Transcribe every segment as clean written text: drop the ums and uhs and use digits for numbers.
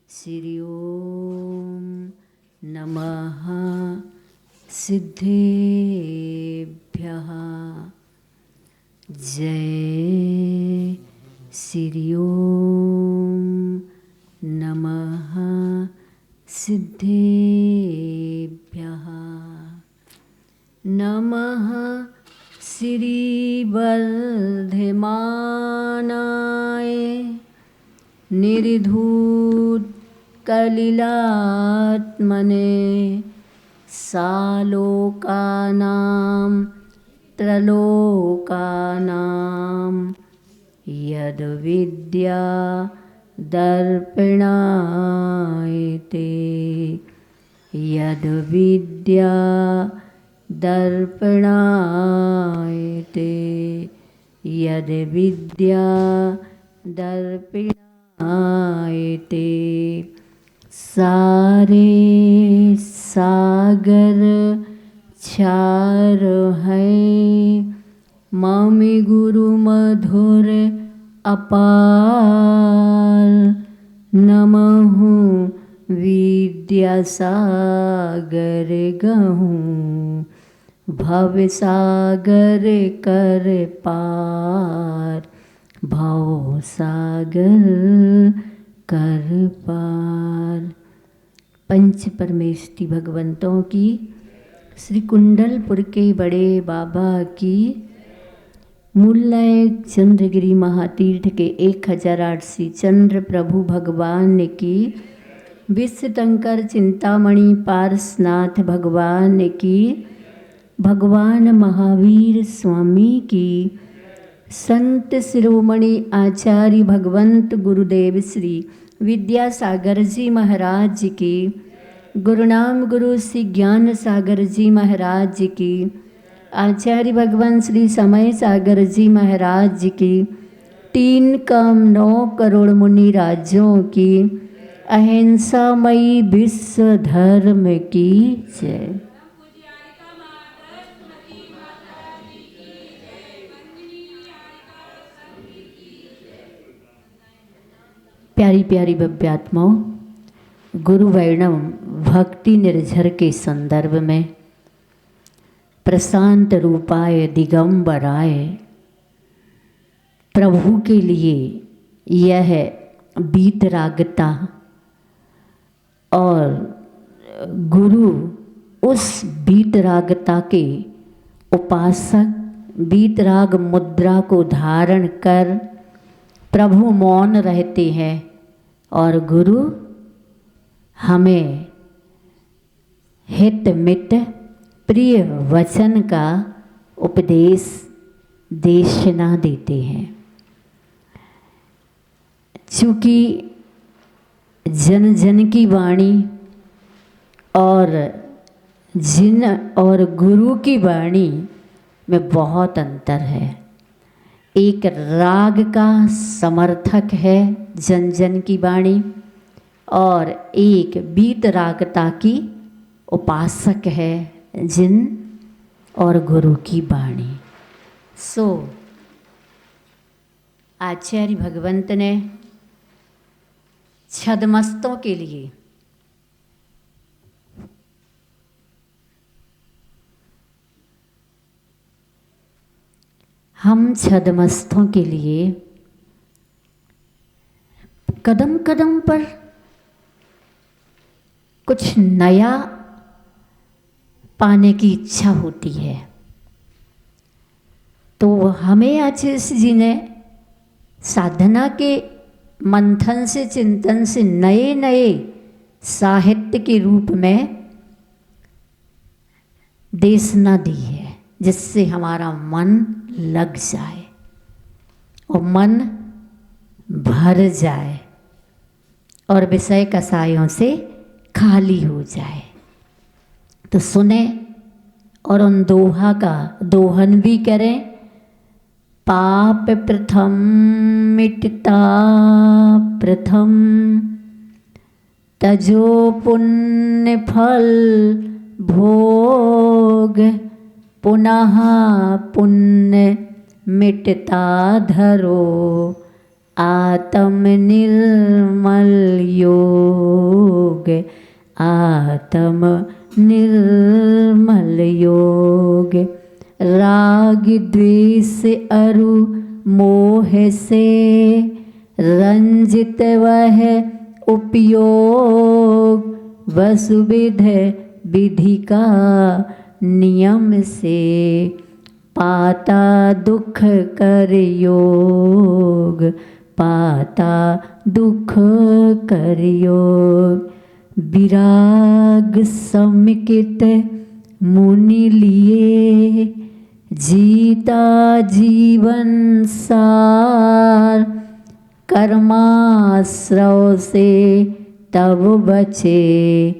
श्री ओम नमः सिद्धेभ्यः। जय श्री ओम नमः सिद्धेभ्यः। नमः श्री वर्धमानाय निर्धूत कलिलात्मने सालोकानां त्रलोकानां यद्विद्या दर्पणायते यद्विद्या दर्पणायते यद्विद्या दर्पणायते। सारे सागर छार है ममि गुरु मधुर अपार। नमः विद्यासागर गहूँ भव सागर कर पार। भव सागर कर पार। पंच परमेष्टि भगवंतों की, श्री कुंडलपुर के बड़े बाबा की, मूलनायक चंद्रगिरी महातीर्थ के 1008 चंद्र प्रभु भगवान की, विश्वशंकर चिंतामणि पारसनाथ भगवान की, भगवान महावीर स्वामी की, संत शिरोमणि आचार्य भगवंत गुरुदेव श्री विद्यासागर जी महाराज की, गुरुनाम गुरु श्री ज्ञान सागर जी महाराज की, आचार्य भगवान श्री समय सागर जी महाराज की, 3 कम 9 करोड़ मुनि राज्यों की, अहिंसामयी विश्व धर्म की जय। प्यारी प्यारी भव्यात्माओं, गुरु वैष्णव भक्ति निर्झर के संदर्भ में प्रशांत रूपाय दिगंबराय प्रभु के लिए यह वीतरागता और गुरु उस वीतरागता के उपासक वीतराग मुद्रा को धारण कर प्रभु मौन रहते हैं और गुरु हमें हित मित प्रिय वचन का उपदेश देशना देते हैं। चूँकि जन जन की वाणी और जिन और गुरु की वाणी में बहुत अंतर है। एक राग का समर्थक है जन जन की वाणी और एक वीतरागता की उपासक है जिन और गुरु की वाणी। सो आचार्य भगवंत ने छद्मस्तों के लिए हम छद्मस्तों के लिए कदम कदम पर कुछ नया पाने की इच्छा होती है। तो हमें आचार्य जी ने साधना के मंथन से चिंतन से नए नए साहित्य के रूप में देशना दी है, जिससे हमारा मन लग जाए और मन भर जाए और विषय कसायों से खाली हो जाए। तो सुने और उन दोहा का दोहन भी करें। पाप प्रथम मिटता प्रथम, तजो पुण्य फल भोग, पुनः पुण्य मिटता धरो, आत्म निर्मल योग। योग, आत्म निर्मल योग। राग द्वेष अरु मोह से, रंजित वह उपयोग। वसुविध विधि का नियम से, पाता दुख कर योग, पाता दुख कर योग। विराग समिकित मुनि लिए, जीता जीवन सार। कर्माश्रव से तब बचे,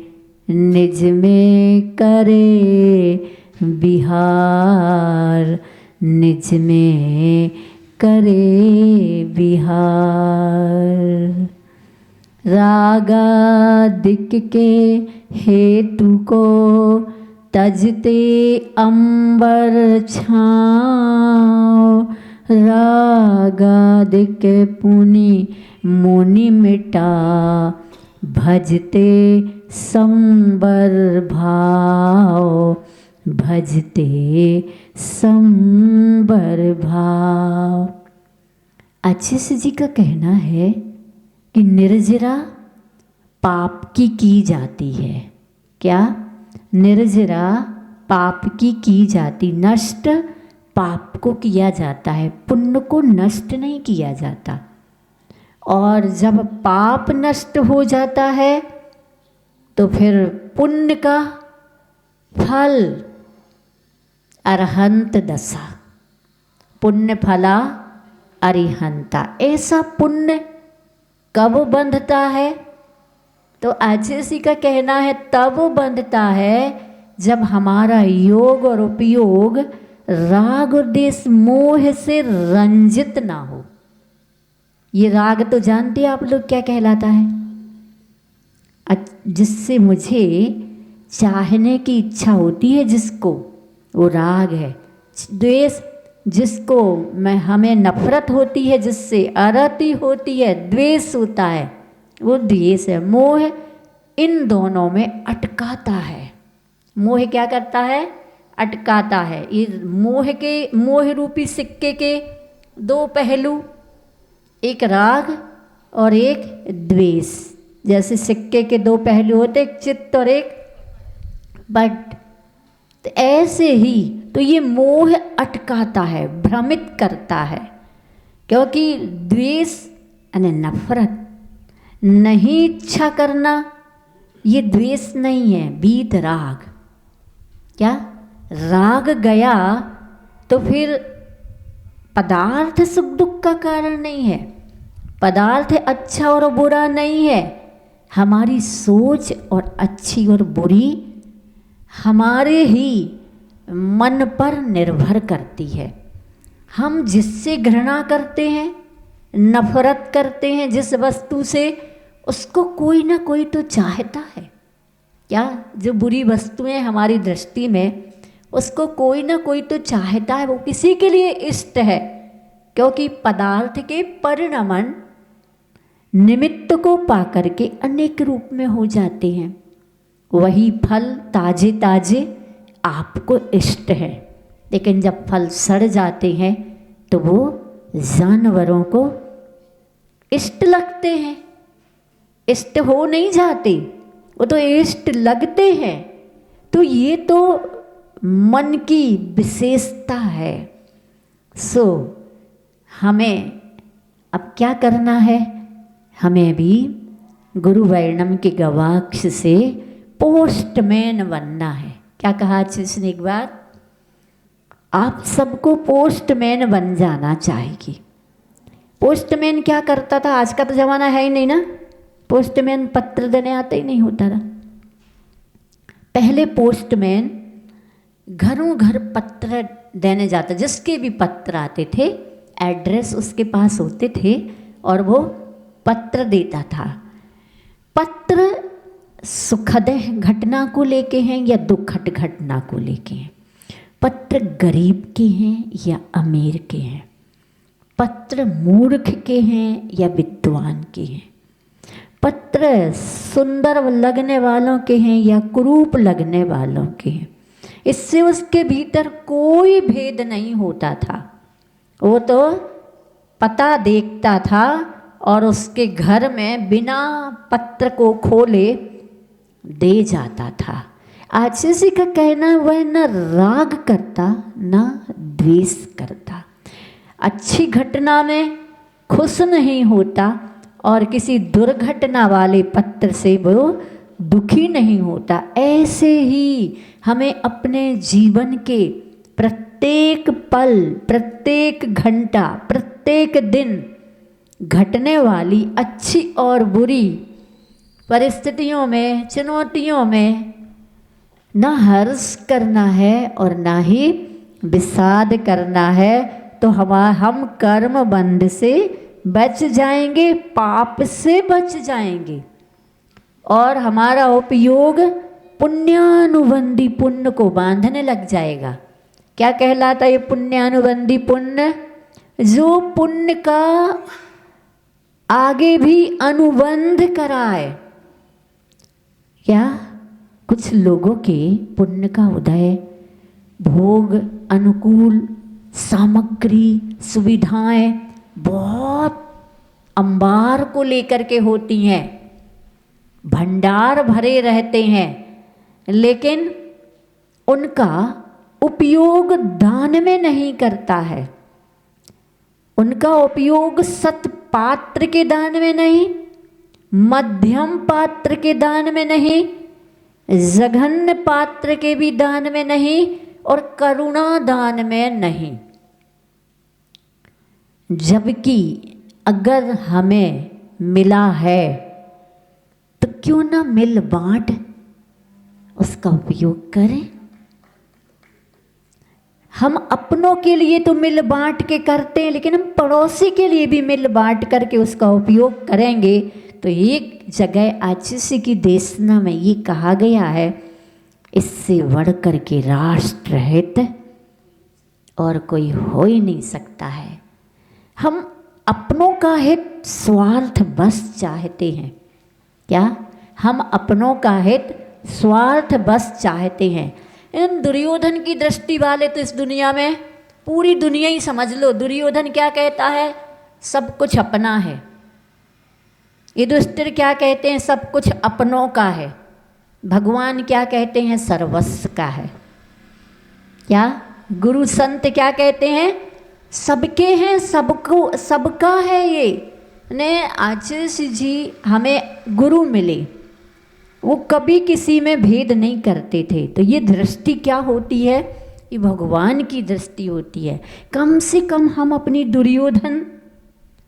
निज में करे विहार, निज में करे विहार। रागादिक के हेतु को, तजते अंबर छाँव। रागादिक पुनि मुनि मिटा, भजते संबर भाव, भजते संबर भाव। आचार्य जी का कहना है कि निर्जरा पाप की जाती है। क्या? निर्जरा पाप की जाती, नष्ट पाप को किया जाता है, पुण्य को नष्ट नहीं किया जाता। और जब पाप नष्ट हो जाता है तो फिर पुण्य का फल अरहंत दशा, पुण्य फला अरिहंता। ऐसा पुण्य कब बंधता है? तो आचार्य का कहना है तब बंधता है जब हमारा योग और उपयोग राग और देश मोह से रंजित ना हो। ये राग तो जानते हैं आप लोग क्या कहलाता है? जिससे मुझे चाहने की इच्छा होती है जिसको, वो राग है। द्वेष जिसको हमें नफरत होती है, जिससे अरति होती है, द्वेष होता है, वो द्वेष है। मोह इन दोनों में अटकाता है। मोह क्या करता है? अटकाता है। ये मोह रूपी सिक्के के दो पहलू, एक राग और एक द्वेष। जैसे सिक्के के दो पहलू होते, एक चित्त और एक पट। तो ऐसे ही तो ये मोह अटकाता है, भ्रमित करता है। क्योंकि द्वेष यानी नफरत, नहीं इच्छा करना, ये द्वेष नहीं है, बीत राग। क्या? राग गया तो फिर पदार्थ सुख दुख का कारण नहीं है, पदार्थ अच्छा और बुरा नहीं है। हमारी सोच और अच्छी और बुरी हमारे ही मन पर निर्भर करती है। हम जिससे घृणा करते हैं, नफरत करते हैं जिस वस्तु से, उसको कोई ना कोई तो चाहता है। क्या? जो बुरी वस्तुएं हमारी दृष्टि में, उसको कोई ना कोई तो चाहता है, वो किसी के लिए इष्ट है। क्योंकि पदार्थ के परिणमन निमित्त को पाकर के अनेक रूप में हो जाते हैं। वही फल ताजे ताजे आपको इष्ट है, लेकिन जब फल सड़ जाते हैं तो वो जानवरों को इष्ट लगते हैं। इष्ट हो नहीं जाते, वो तो इष्ट लगते हैं। तो ये तो मन की विशेषता है। सो हमें अब क्या करना है? हमें भी गुरु वर्णम के गवाक्ष से पोस्टमैन बनना है। क्या कहा जिसने एक बार? आप सबको पोस्टमैन बन जाना चाहिए। पोस्टमैन क्या करता था? आज का तो जमाना है ही नहीं ना, पोस्टमैन पत्र देने आते ही नहीं होता था। पहले पोस्टमैन घरों घर पत्र देने जाता, जिसके भी पत्र आते थे एड्रेस उसके पास होते थे और वो पत्र देता था। पत्र सुखद घटना को लेके हैं या दुखद घटना को लेके हैं। पत्र गरीब के हैं या अमीर के हैं। पत्र मूर्ख के हैं या विद्वान के हैं। पत्र सुंदर लगने वालों के हैं या कुरूप लगने वालों के हैं, इससे उसके भीतर कोई भेद नहीं होता था। वो तो पता देखता था और उसके घर में बिना पत्र को खोले दे जाता था। आचिसी का कहना वह न राग करता न द्वेष करता, अच्छी घटना में खुश नहीं होता और किसी दुर्घटना वाले पत्र से वो दुखी नहीं होता। ऐसे ही हमें अपने जीवन के प्रत्येक पल, प्रत्येक घंटा, प्रत्येक दिन घटने वाली अच्छी और बुरी परिस्थितियों में, चुनौतियों में न हर्ष करना है और ना ही विषाद करना है। तो हम कर्म बंध से बच जाएंगे, पाप से बच जाएंगे और हमारा उपयोग पुण्यानुबंधी पुण्य को बांधने लग जाएगा। क्या कहलाता है ये पुण्यानुबंधी पुण्य? जो पुण्य का आगे भी अनुबंध कराए। क्या कुछ लोगों के पुण्य का उदय भोग, अनुकूल सामग्री, सुविधाएं बहुत अंबार को लेकर के होती हैं, भंडार भरे रहते हैं, लेकिन उनका उपयोग दान में नहीं करता है। उनका उपयोग सत पात्र के दान में नहीं, मध्यम पात्र के दान में नहीं, जघन्य पात्र के भी दान में नहीं और करुणा दान में नहीं। जबकि अगर हमें मिला है तो क्यों ना मिल बांट उसका उपयोग करें। हम अपनों के लिए तो मिल बांट के करते हैं, लेकिन हम पड़ोसी के लिए भी मिल बांट करके उसका उपयोग करेंगे। तो एक जगह आचिसी की देशना में ये कहा गया है, इससे बढ़कर के राष्ट्र हित और कोई हो ही नहीं सकता है। हम अपनों का हित स्वार्थ बस चाहते हैं। क्या हम अपनों का हित स्वार्थ बस चाहते हैं? इन दुर्योधन की दृष्टि वाले तो इस दुनिया में पूरी दुनिया ही समझ लो। दुर्योधन क्या कहता है? सब कुछ अपना है। युधिष्ठिर क्या कहते हैं? सब कुछ अपनों का है। भगवान क्या कहते हैं? सर्वस्व का है। क्या गुरु संत क्या कहते हैं? सबके हैं, सबको सबका है। ये ने आचिसी जी हमें गुरु मिले, वो कभी किसी में भेद नहीं करते थे। तो ये दृष्टि क्या होती है? ये भगवान की दृष्टि होती है। कम से कम हम अपनी दुर्योधन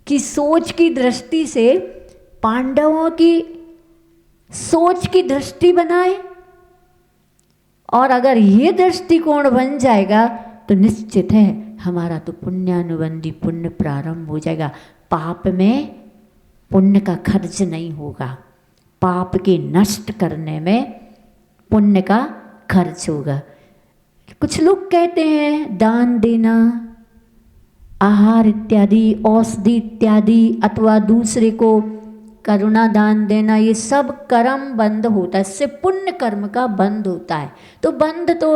की सोच की दृष्टि से पांडवों की सोच की दृष्टि बनाए, और अगर ये दृष्टिकोण बन जाएगा तो निश्चित है हमारा तो पुण्यानुबंधी पुण्य प्रारंभ हो जाएगा। पाप में पुण्य का खर्च नहीं होगा, पाप के नष्ट करने में पुण्य का खर्च होगा। कुछ लोग कहते हैं दान देना, आहार इत्यादि, औषधि इत्यादि, अथवा दूसरे को करुणा दान देना, ये सब कर्म बंद होता है, इससे पुण्य कर्म का बंद होता है। तो बंद तो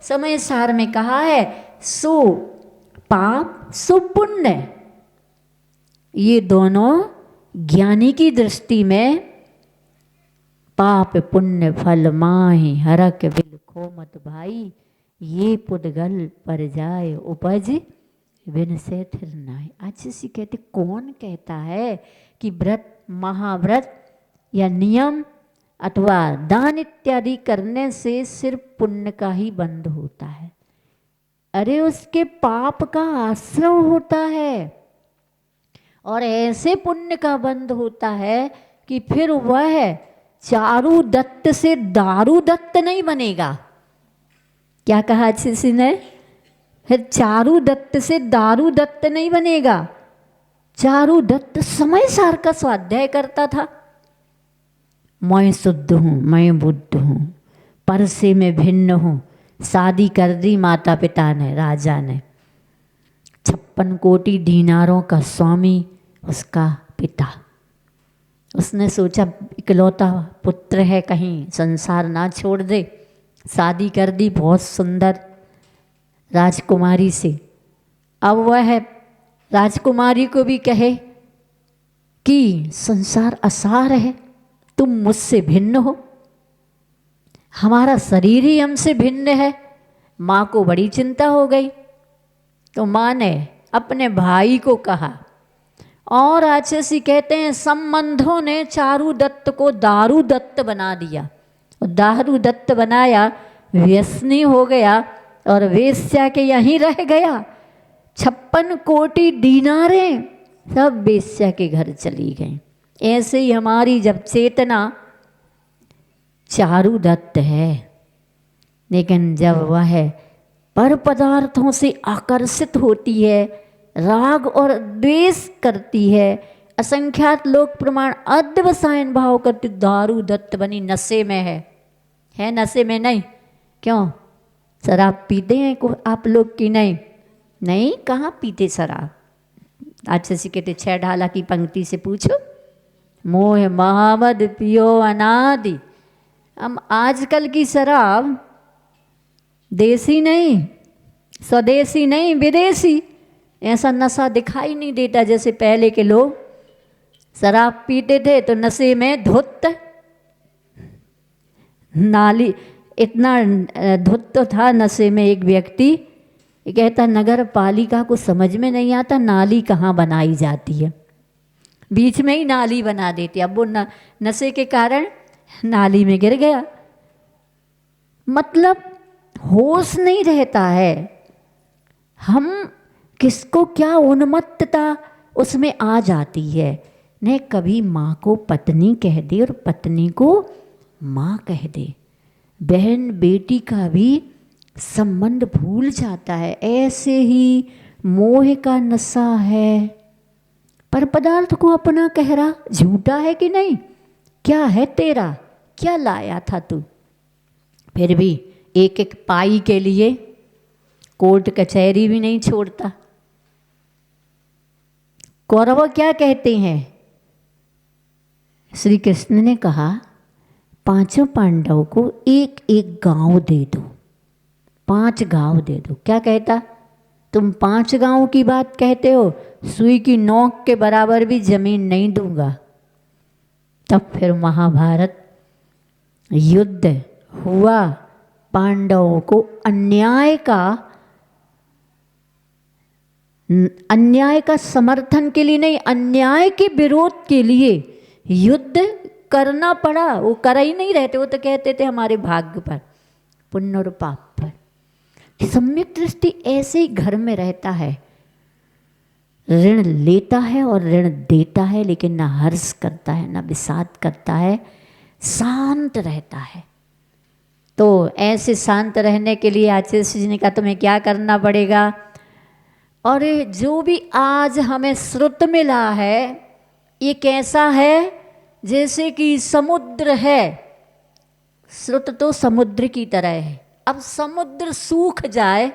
समय सार में कहा है, सो पाप सो पुण्य। ये दोनों ज्ञानी की दृष्टि में पाप पुण्य फल माहि हरक बिल खो मत भाई, ये पुद्गल पर जाए उपज बिन से थिर नाय। आचिसी कहते कौन कहता है कि व्रत, महाव्रत या नियम अथवा दान इत्यादि करने से सिर्फ पुण्य का ही बंध होता है? अरे उसके पाप का आश्रव होता है, और ऐसे पुण्य का बंध होता है कि फिर वह चारु दत्त से दारू दत्त नहीं बनेगा। क्या कहा आचिसी ने? फिर चारु दत्त से दारू दत्त नहीं बनेगा। चारु दत्त समय सार का स्वाध्याय करता था। मैं शुद्ध हूँ, मैं बुद्ध हूँ, पर से मैं भिन्न हूँ। शादी कर दी माता पिता ने, राजा ने, 56 कोटि दीनारों का स्वामी उसका पिता। उसने सोचा इकलौता पुत्र है, कहीं संसार ना छोड़ दे। शादी कर दी बहुत सुंदर राजकुमारी से। अब वह राजकुमारी को भी कहे कि संसार असार है, तुम मुझसे भिन्न हो, हमारा शरीर ही हमसे भिन्न है। माँ को बड़ी चिंता हो गई, तो माँ ने अपने भाई को कहा, और राक्षसी कहते हैं संबंधों ने चारुदत्त को दारुदत्त बना दिया, और दारुदत्त बनाया, व्यसनी हो गया और वेश्या के यहीं रह गया। 56 कोटि दीनारें सब वेश्या के घर चली गई। ऐसे ही हमारी जब चेतना चारुदत्त है, लेकिन जब वह पर पदार्थों से आकर्षित होती है, राग और द्वेष करती है, असंख्यात लोक प्रमाण अध्यवसायन भाव करती, दारुदत्त बनी, नशे में है नशे में नहीं। क्यों? शराब पीते हैं को आप लोग की? नहीं, कहाँ पीते शराब। अच्छा से कहते 6 ढाला की पंक्ति से पूछो, मोह महामद पियो अनादि। हम आजकल की शराब देसी नहीं, स्वदेशी नहीं, विदेशी, ऐसा नशा दिखाई नहीं देता जैसे पहले के लोग शराब पीते थे तो नशे में धुत नाली, इतना धुत था नशे में। एक व्यक्ति कहता नगर पालिका को समझ में नहीं आता नाली कहाँ बनाई जाती है, बीच में ही नाली बना देती। अब वो नशे के कारण नाली में गिर गया। मतलब होश नहीं रहता है, हम किसको क्या उन्मत्तता उसमें आ जाती है। न कभी माँ को पत्नी कह दे और पत्नी को माँ कह दे, बहन बेटी का भी संबंध भूल जाता है। ऐसे ही मोह का नशा है, पर पदार्थ को अपना कह रहा, झूठा है कि नहीं? क्या है तेरा, क्या लाया था तू? फिर भी एक एक पाई के लिए कोर्ट कचहरी भी नहीं छोड़ता। कौरव क्या कहते हैं? श्री कृष्ण ने कहा 5 पांडव को एक एक गांव दे दो, 5 गांव दे दो। क्या कहता? तुम 5 गांव की बात कहते हो, सुई की नोक के बराबर भी जमीन नहीं दूंगा। तब फिर महाभारत युद्ध हुआ, पांडवों को अन्याय का समर्थन के लिए नहीं, अन्याय के विरोध के लिए युद्ध करना पड़ा। वो कर ही नहीं रहते, वो तो कहते थे हमारे भाग्य पर, पुण्य और पाप पर। सम्यक दृष्टि ऐसे ही घर में रहता है, ऋण लेता है और ऋण देता है, लेकिन ना हर्ष करता है ना विषाद करता है, शांत रहता है। तो ऐसे शांत रहने के लिए आचार्य जी ने कहा तुम्हें क्या करना पड़ेगा? और जो भी आज हमें श्रुत मिला है ये कैसा है? जैसे कि समुद्र है, श्रुत तो समुद्र की तरह है। अब समुद्र सूख जाए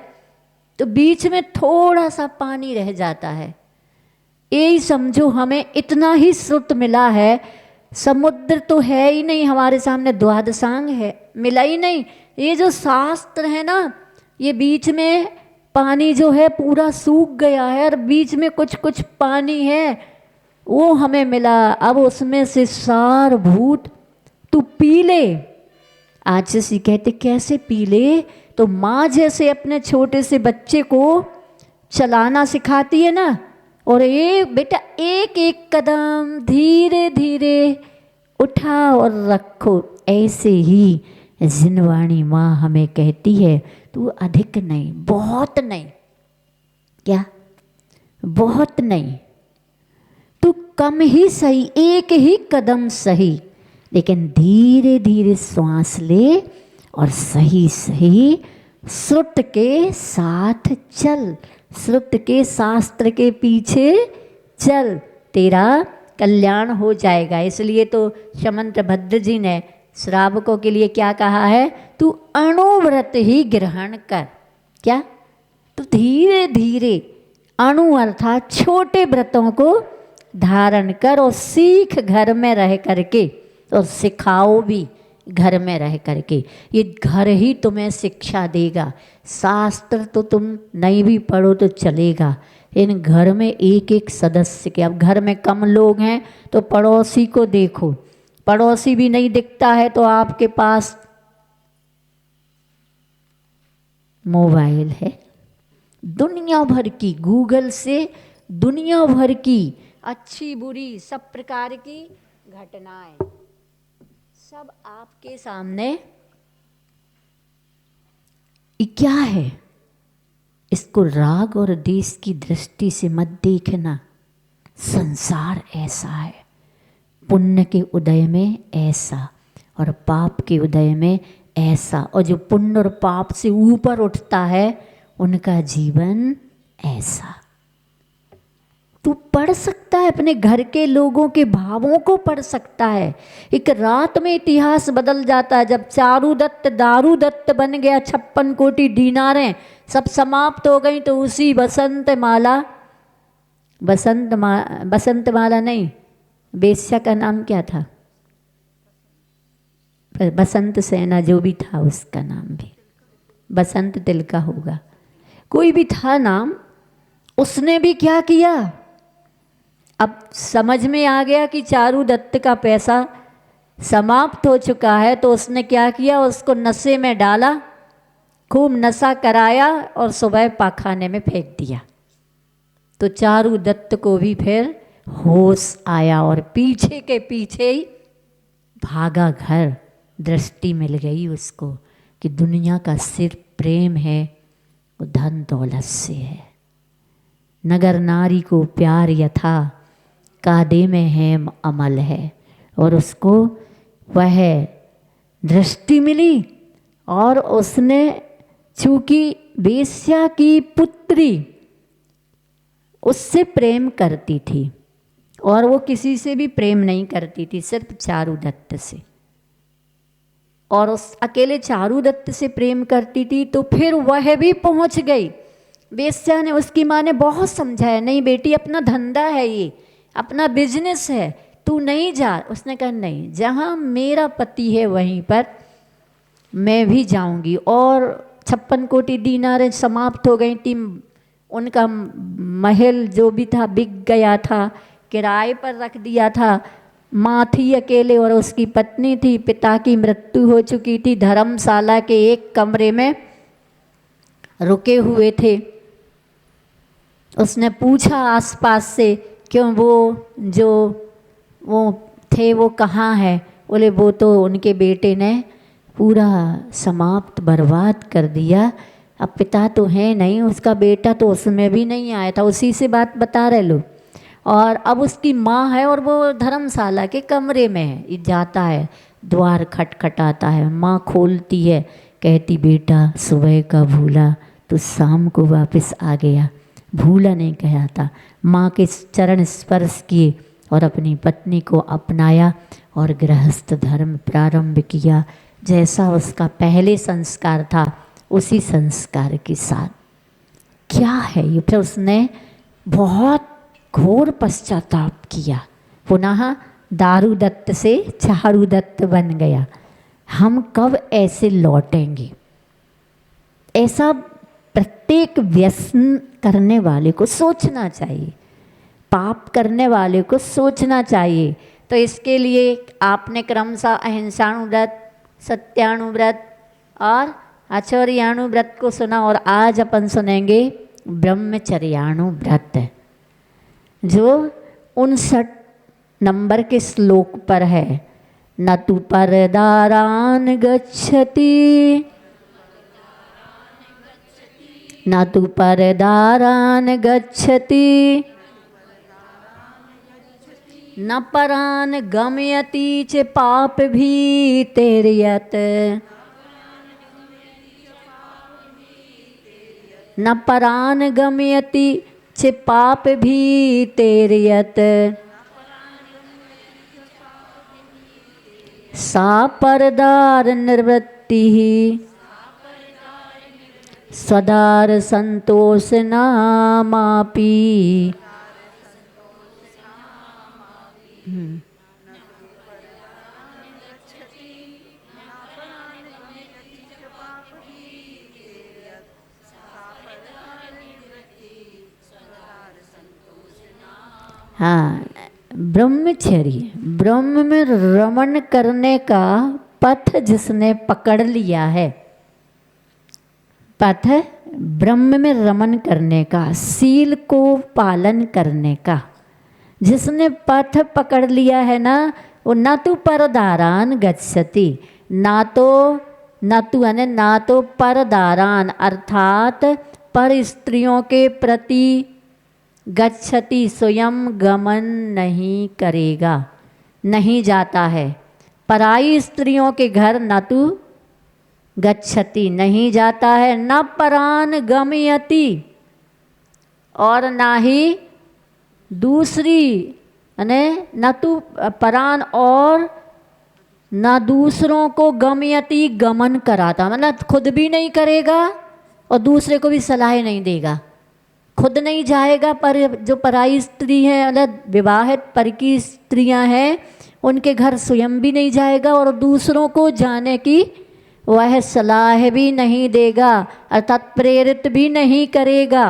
तो बीच में थोड़ा सा पानी रह जाता है, यही समझो हमें इतना ही श्रुत मिला है। समुद्र तो है ही नहीं, हमारे सामने द्वादशांग है, मिला ही नहीं। ये जो शास्त्र है ना, ये बीच में पानी जो है पूरा सूख गया है और बीच में कुछ कुछ पानी है, वो हमें मिला। अब उसमें से सारभूत तू पी ले। आज से कहते कैसे पी ले? तो माँ जैसे अपने छोटे से बच्चे को चलाना सिखाती है ना, और एक बेटा एक एक कदम धीरे धीरे उठा और रखो, ऐसे ही जिनवाणी माँ हमें कहती है तू अधिक नहीं, बहुत नहीं, क्या बहुत नहीं, तू कम ही सही, एक ही कदम सही, लेकिन धीरे धीरे श्वास ले और सही सही श्रुत के साथ चल, श्रुत के शास्त्र के पीछे चल, तेरा कल्याण हो जाएगा। इसलिए तो शमंत्र भद्र जी ने श्रावकों के लिए क्या कहा है? तू अणुव्रत ही ग्रहण कर। क्या? तो धीरे धीरे अणु अर्थात छोटे व्रतों को धारण कर और सीख घर में रह करके और सिखाओ भी घर में रह करके। ये घर ही तुम्हें शिक्षा देगा। शास्त्र तो तुम नहीं भी पढ़ो तो चलेगा, इन घर में एक एक सदस्य के। अब घर में कम लोग हैं तो पड़ोसी को देखो, पड़ोसी भी नहीं दिखता है तो आपके पास मोबाइल है। दुनिया भर की, गूगल से दुनिया भर की अच्छी बुरी सब प्रकार की घटनाएं सब आपके सामने। ये क्या है? इसको राग और देश की दृष्टि से मत देखना। संसार ऐसा है, पुण्य के उदय में ऐसा और पाप के उदय में ऐसा, और जो पुण्य और पाप से ऊपर उठता है उनका जीवन ऐसा। तू पढ़ सकता है, अपने घर के लोगों के भावों को पढ़ सकता है। एक रात में इतिहास बदल जाता है। जब चारुदत्त दारूदत्त बन गया, 56 कोटि दीनारें सब समाप्त हो गई, तो उसी बसंत माला नहीं, वेश्या का नाम क्या था? बसंत सेना, जो भी था उसका नाम भी बसंत तिलका होगा, कोई भी था नाम। उसने भी क्या किया? अब समझ में आ गया कि चारुदत्त का पैसा समाप्त हो चुका है, तो उसने क्या किया? उसको नशे में डाला, खूब नशा कराया और सुबह पाखाने में फेंक दिया। तो चारुदत्त को भी फिर होश आया और पीछे के पीछे ही भागा घर। दृष्टि मिल गई उसको कि दुनिया का सिर्फ प्रेम है, वो धन दौलत से है। नगर नारी को प्यार यथा कादे में है अमल है, और उसको वह दृष्टि मिली और उसने, चूंकि वेश्या की पुत्री उससे प्रेम करती थी और वो किसी से भी प्रेम नहीं करती थी, सिर्फ चारुदत्त से, और उस अकेले चारुदत्त से प्रेम करती थी। तो फिर वह भी पहुंच गई। वेश्या ने, उसकी माँ ने बहुत समझाया, नहीं बेटी अपना धंधा है, ये अपना बिजनेस है, तू नहीं जा। उसने कहा नहीं, जहाँ मेरा पति है वहीं पर मैं भी जाऊंगी। और 56 कोटि दीनारें समाप्त हो गई थी। उनका महल जो भी था बिक गया था, किराए पर रख दिया था। माँ थी अकेले और उसकी पत्नी थी, पिता की मृत्यु हो चुकी थी, धर्मशाला के एक कमरे में रुके हुए थे। उसने पूछा आसपास से, क्यों वो थे वो कहाँ है? बोले वो तो उनके बेटे ने पूरा समाप्त बर्बाद कर दिया, अब पिता तो है नहीं, उसका बेटा तो उसमें भी नहीं आया था। उसी से बात बता रहे लोग। और अब उसकी माँ है और वो धर्मशाला के कमरे में है। ये जाता है, द्वार खटखटाता है, माँ खोलती है, कहती बेटा सुबह का भूला तो शाम को वापस आ गया। भूला नहीं कहा था। माँ के चरण स्पर्श किए और अपनी पत्नी को अपनाया और गृहस्थ धर्म प्रारंभ किया। जैसा उसका पहले संस्कार था उसी संस्कार के साथ। क्या है ये? फिर उसने बहुत घोर पश्चाताप किया, पुनः दारूदत्त से चारुदत्त बन गया। हम कब ऐसे लौटेंगे? ऐसा प्रत्येक व्यसन करने वाले को सोचना चाहिए, पाप करने वाले को सोचना चाहिए। तो इसके लिए आपने क्रमशः अहिंसाणुव्रत, सत्याणुव्रत और आचर्याणुव्रत को सुना, और आज अपन सुनेंगे ब्रह्मचर्याणुव्रत, जो 59 नंबर के श्लोक पर है। न तु परदारान गच्छति, न तु परदारान गच्छति, न परान गमयति च पाप भीतिर्यत्, न परान गमयति च पाप भीतिर्यत्, सा परदार निर्वृत्ति सदार संतोष नामापि। हाँ, ब्रह्मचर्य, ब्रह्म में रमण करने का पथ जिसने पकड़ लिया है, पथ ब्रह्म में रमण करने का, शील को पालन करने का जिसने पथ पकड़ लिया है ना, वो न तो परदारान गच्छति, ना तो परदारान अर्थात पर स्त्रियों के प्रति गच्छति स्वयं गमन नहीं करेगा, नहीं जाता है। पराई स्त्रियों के घर न तो गच्छति नहीं जाता है, न परान गमयति और ना ही दूसरी न तो परान और न दूसरों को गमयति गमन कराता, मतलब खुद भी नहीं करेगा और दूसरे को भी सलाह नहीं देगा, खुद नहीं जाएगा। पर जो पराई स्त्री है, मतलब विवाहित पर की स्त्रियां हैं, उनके घर स्वयं भी नहीं जाएगा और दूसरों को जाने की वह सलाह भी नहीं देगा, अर्थात प्रेरित भी नहीं करेगा।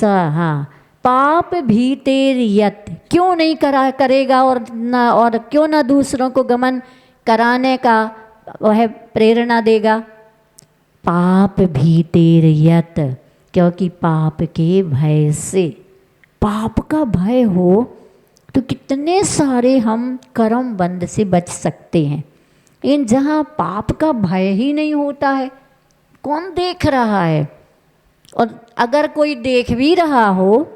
हाँ, पाप भीतेर्यत, क्यों नहीं करेगा और क्यों ना दूसरों को गमन कराने का वह प्रेरणा देगा। पाप भीतेर्यत, क्योंकि पाप के भय से, पाप का भय हो तो कितने सारे हम कर्म बंध से बच सकते हैं। इन जहाँ पाप का भय ही नहीं होता है, कौन देख रहा है, और अगर कोई देख भी रहा हो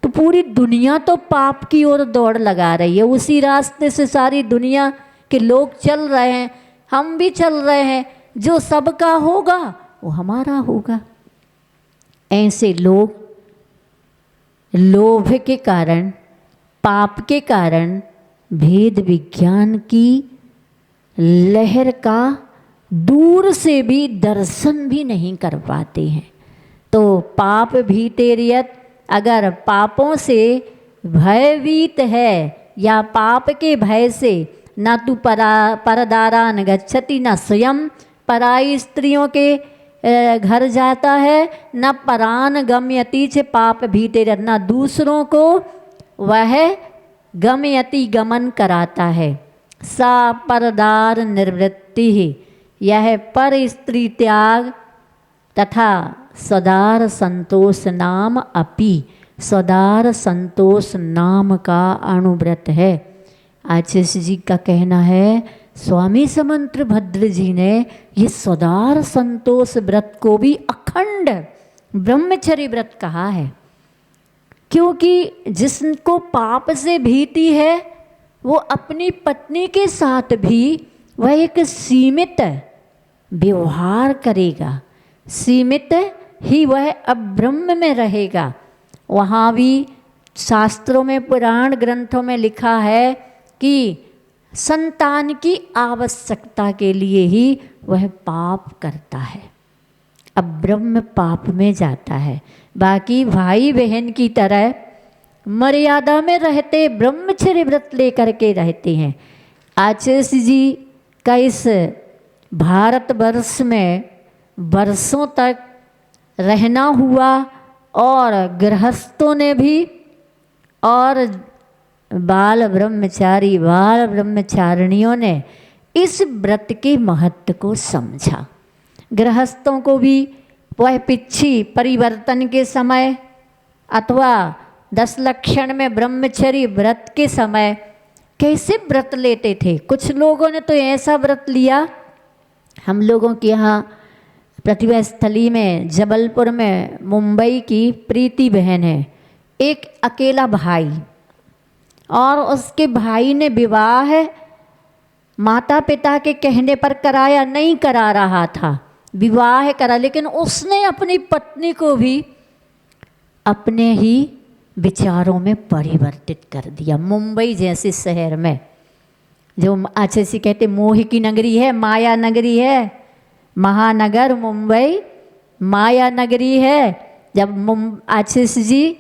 तो पूरी दुनिया तो पाप की ओर दौड़ लगा रही है, उसी रास्ते से सारी दुनिया के लोग चल रहे हैं, हम भी चल रहे हैं, जो सबका होगा वो हमारा होगा। ऐसे लोग लोभ के कारण, पाप के कारण भेद विज्ञान की लहर का दूर से भी दर्शन भी नहीं कर पाते हैं। तो पाप भीतेर्यत, अगर पापों से भयभीत है या पाप के भय से न तो परदारान गच्छति, न स्वयं पराई स्त्रियों के घर जाता है, न परान गमयति च पाप भीतेर्यत, न दूसरों को वह गमयति गमन कराता है। सा परदार निवृत्ति, यह पर स्त्री त्याग तथा सदार संतोष नाम अपि, सदार संतोष नाम का अणुव्रत है। आचार्य जी का कहना है, स्वामी समंत्र भद्र जी ने ये सदार संतोष व्रत को भी अखंड ब्रह्मचर्य व्रत कहा है, क्योंकि जिसको पाप से भीति है वो अपनी पत्नी के साथ भी वह एक सीमित व्यवहार करेगा, सीमित ही वह अब ब्रह्म में रहेगा। वहाँ भी शास्त्रों में, पुराण ग्रंथों में लिखा है कि संतान की आवश्यकता के लिए ही वह पाप करता है, अब ब्रह्म पाप में जाता है। बाकी भाई बहन की तरह मर्यादा में रहते, ब्रह्मचर्य व्रत लेकर के रहते हैं। आचार्य जी का इस भारतवर्ष में वर्षों तक रहना हुआ और गृहस्थों ने भी और बाल ब्रह्मचारिणियों ने इस व्रत के महत्व को समझा। गृहस्थों को भी वह पिच्छी परिवर्तन के समय अथवा 10 लक्षण में ब्रह्मचर्य व्रत के समय कैसे व्रत लेते थे। कुछ लोगों ने तो ऐसा व्रत लिया, हम लोगों के यहाँ प्रतिभा स्थली में जबलपुर में मुंबई की प्रीति बहन है, एक अकेला भाई, और उसके भाई ने विवाह माता पिता के कहने पर कराया, नहीं करा रहा था, विवाह करा, लेकिन उसने अपनी पत्नी को भी अपने ही विचारों में परिवर्तित कर दिया। मुंबई जैसे शहर में, जो आचार्य जी कहते मोह की नगरी है, माया नगरी है, महानगर मुंबई माया नगरी है। जब आचार्य जी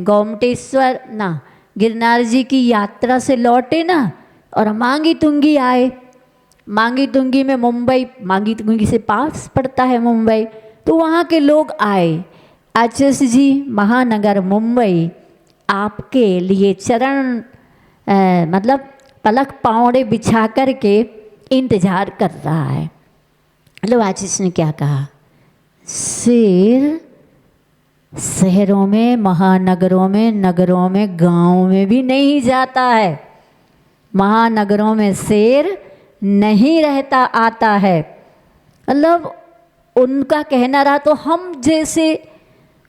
गोमटेश्वर गिरनार जी की यात्रा से लौटे ना, और मांगी तुंगी आए, मांगी तुंगी में मुंबई, मांगी तुंगी से पास पड़ता है मुंबई, तो वहाँ के लोग आए। आचार्य जी महानगर मुंबई आपके लिए चरण मतलब पलक पाँवड़े बिछा कर के इंतजार कर रहा है। मतलब आज इसने क्या कहा, शेर शहरों में, महानगरों में, नगरों में, गांवों में भी नहीं जाता है। महानगरों में शेर नहीं रहता आता है। मतलब उनका कहना रहा तो हम जैसे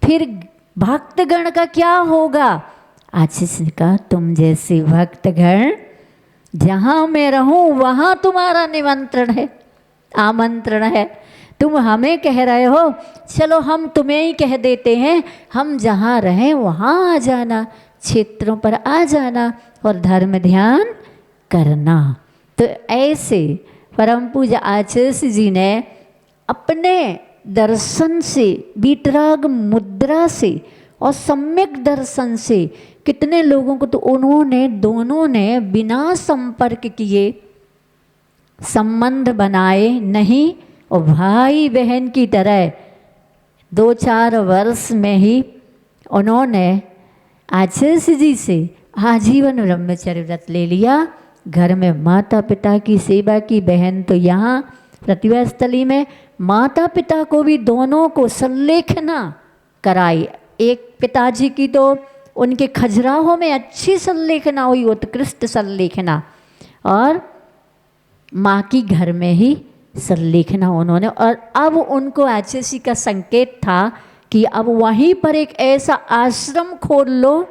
फिर भक्तगण का क्या होगा। आशीष ने कहा तुम जैसे भक्तगण जहाँ मैं रहूँ वहाँ तुम्हारा निमंत्रण है, आमंत्रण है। तुम हमें कह रहे हो, चलो हम तुम्हें ही कह देते हैं, हम जहाँ रहें वहाँ आ जाना, क्षेत्रों पर आ जाना और धर्म ध्यान करना। तो ऐसे परम पूज्य आचार्य जी ने अपने दर्शन से, वीतराग मुद्रा से और सम्यक दर्शन से कितने लोगों को तो उन्होंने दोनों ने बिना संपर्क किए संबंध बनाए नहीं और भाई बहन की तरह 2-4 वर्ष में ही उन्होंने आचार्य जी से आजीवन ब्रह्मचर्य व्रत ले लिया। घर में माता पिता की सेवा की। बहन तो यहाँ प्रतिभा स्थली में माता पिता को भी दोनों को संलेखना कराई। एक पिताजी की तो उनके खजुराहो में अच्छी संलेखना हुई, उत्कृष्ट संलेखना, और माँ की घर में ही संलेखना उन्होंने। और अब उनको आचार्य का संकेत था कि अब वहीं पर एक ऐसा आश्रम खोल लो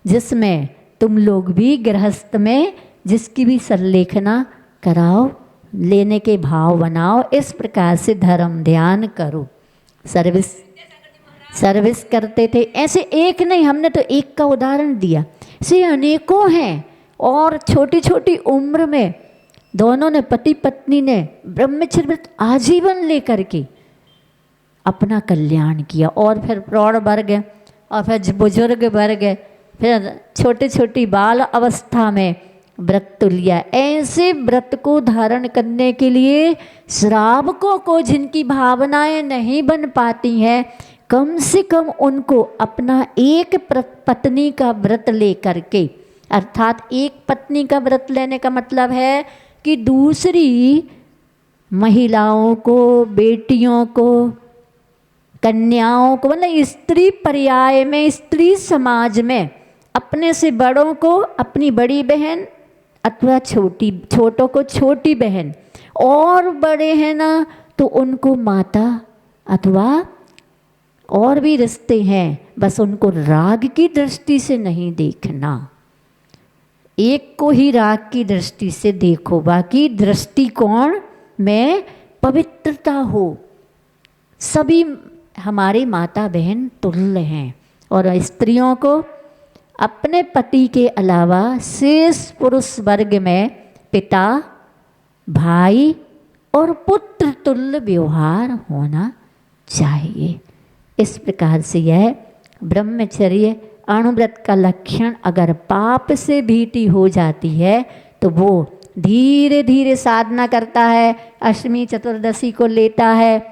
जिसमें तुम लोग भी गृहस्थ में जिसकी भी संलेखना कराओ, लेने के भाव बनाओ, इस प्रकार से धर्म ध्यान करो। सर्विस करते थे। ऐसे एक नहीं, हमने तो एक का उदाहरण दिया, ऐसे अनेकों हैं। और छोटी छोटी उम्र में दोनों ने, पति पत्नी ने ब्रह्मचर्य व्रत आजीवन लेकर के अपना कल्याण किया। और फिर प्रौढ़ वर्ग और फिर बुजुर्ग वर्ग, फिर छोटी छोटी बाल अवस्था में व्रत लिया। ऐसे व्रत को धारण करने के लिए श्रावकों को, जिनकी भावनाएं नहीं बन पाती हैं, कम से कम उनको अपना एक पत्नी का व्रत ले करके, अर्थात एक पत्नी का व्रत लेने का मतलब है कि दूसरी महिलाओं को, बेटियों को, कन्याओं को, मतलब स्त्री पर्याय में, स्त्री समाज में अपने से बड़ों को अपनी बड़ी बहन अथवा छोटों को छोटी बहन, और बड़े हैं ना तो उनको माता, अथवा और भी रिश्ते हैं, बस उनको राग की दृष्टि से नहीं देखना। एक को ही राग की दृष्टि से देखो, बाकी दृष्टिकोण में पवित्रता हो। सभी हमारी माता बहन तुल्य हैं। और स्त्रियों को अपने पति के अलावा शेष पुरुष वर्ग में पिता, भाई और पुत्र तुल्य व्यवहार होना चाहिए। इस प्रकार से यह ब्रह्मचर्य अणुव्रत का लक्षण अगर पाप से भीति हो जाती है तो वो धीरे धीरे साधना करता है। अष्टमी चतुर्दशी को लेता है,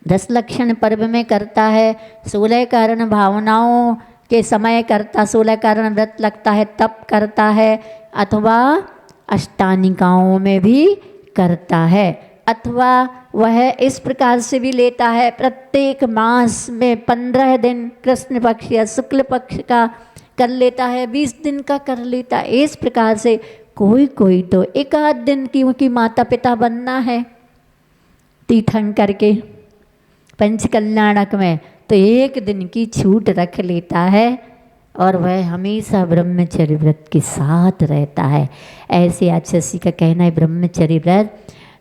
10 लक्षण पर्व में करता है, 16 कारण भावनाओं के समय करता, 16 कारण व्रत लगता है तब करता है, अथवा अष्टानिकाओं में भी करता है, अथवा वह इस प्रकार से भी लेता है प्रत्येक मास में 15 दिन कृष्ण पक्ष या शुक्ल पक्ष का कर लेता है, 20 दिन का कर लेता है। इस प्रकार से कोई कोई तो 1-8 दिन, क्योंकि माता पिता बनना है तीर्थंकर के पंचकल्याणक में, तो 1 दिन की छूट रख लेता है और वह हमेशा ब्रह्मचर्य व्रत के साथ रहता है। ऐसे आचार्य का कहना है ब्रह्मचर्य व्रत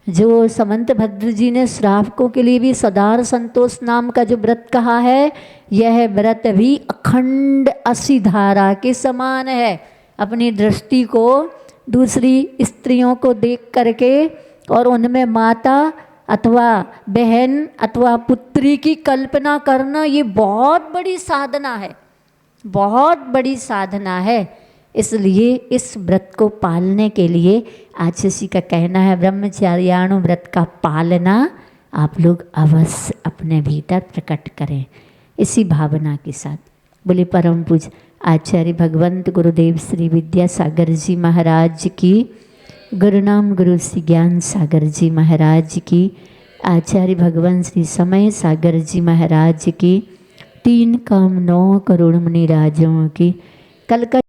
जो समंत भद्र जी ने श्रावकों के लिए भी सदार संतोष नाम का जो व्रत कहा है, यह व्रत भी अखंड असी धारा के समान है। अपनी दृष्टि को दूसरी स्त्रियों को देख करके और उनमें माता अथवा बहन अथवा पुत्री की कल्पना करना, ये बहुत बड़ी साधना है, बहुत बड़ी साधना है। इसलिए इस व्रत को पालने के लिए आचार्य का कहना है ब्रह्मचार्याणु व्रत का पालना आप लोग अवश्य अपने भीतर प्रकट करें, इसी भावना के साथ। बोले परम पूज्य आचार्य भगवंत गुरुदेव श्री विद्यासागर जी महाराज की, गुरुनाम गुरु श्री ज्ञान सागर जी महाराज की, आचार्य भगवान श्री समय सागर जी महाराज की, 3 काम 9 करोड़ मुनि राजों की। कल का